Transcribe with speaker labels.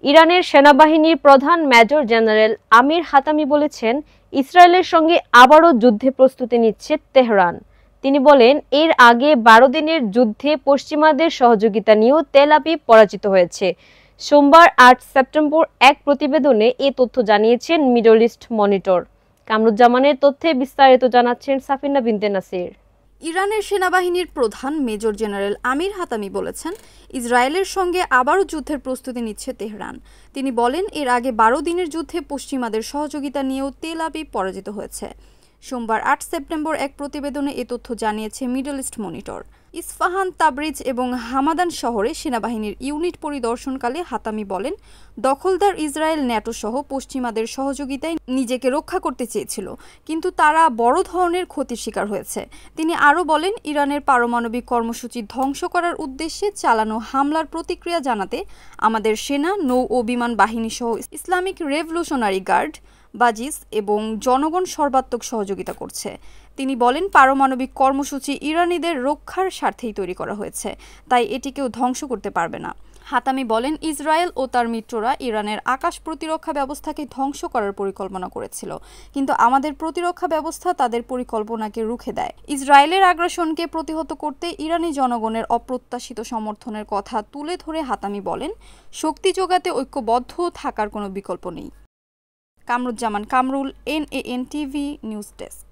Speaker 1: ইরানের সেনাবাহিনীর প্রধান মেজর জেনারেল আমির হাতামি বলেছেন, ইসরায়েলের সঙ্গে আবারও যুদ্ধে প্রস্তুতি নিচ্ছে তেহরান। তিনি বলেন, এর আগে ১২ দিনের যুদ্ধে পশ্চিমাদের সহযোগিতা নিয়েও তেল আবিব পরাজিত হয়েছে। সোমবার ৮ সেপ্টেম্বর এক প্রতিবেদনে এ তথ্য জানিয়েছেন মিডল ইস্ট মনিটর। কামরুজ্জামানের তথ্যে বিস্তারিত জানাচ্ছেন সাফিনা বিনতে নাসির।
Speaker 2: ইরানের সেনাবাহিনীর প্রধান মেজর জেনারেল আমির হাতামি বলেছেন, ইসরায়েলের সঙ্গে আবারও যুদ্ধের প্রস্তুতি নিচ্ছে তেহরান। তিনি বলেন, এর আগে ১২ দিনের যুদ্ধে পশ্চিমাদের সহযোগিতা নিয়েও তেল আবিব পরাজিত হয়েছে। সোমবার ৮ সেপ্টেম্বর এক প্রতিবেদনে এ তথ্য জানিয়েছে middle east monitor. Isfahan, Tabriz এবং হামাদান শহরে সেনাবাহিনীর ইউনিট পরিদর্শনকালে হাতামি বলেন, দখলদার ইসরায়েল ন্যাটো সহ পশ্চিমাদের সহযোগিতায় নিজেকে রক্ষা করতে চেয়েছিল, কিন্তু তারা বড় ধরনের ক্ষতির শিকার হয়েছে। তিনি আরও বলেন, ইরানের পারমাণবিক কর্মসূচি ধ্বংস করার উদ্দেশ্যে চালানো হামলার প্রতিক্রিয়া জানাতে আমাদের সেনা, নৌ ও বিমান বাহিনী সহ ইসলামিক রেভলিউশনারি গার্ড, বাজিস এবং জনগণ সর্বাত্মক সহযোগিতা করছে। তিনি বলেন, পারমাণবিক কর্মসূচি ইরানিদের রক্ষার স্বার্থেই তৈরি করা হয়েছে, তাই এটি কেউ ধ্বংস করতে পারবে না। হাতামি বলেন, ইসরায়েল ও তার মিত্ররা ইরানের আকাশ প্রতিরক্ষা ব্যবস্থাকে ধ্বংস করার পরিকল্পনা করেছিল, কিন্তু আমাদের প্রতিরক্ষা ব্যবস্থা তাদের পরিকল্পনাকে রুখে দেয়। ইসরায়েলের আগ্রাসনকে প্রতিহত করতে ইরানি জনগণের অপ্রত্যাশিত সমর্থনের কথা তুলে ধরে হাতামি বলেন, শক্তি যোগাতে ঐক্যবদ্ধ থাকার কোনো বিকল্প নেই। Kamruzzaman Kamrul, NAN TV news desk.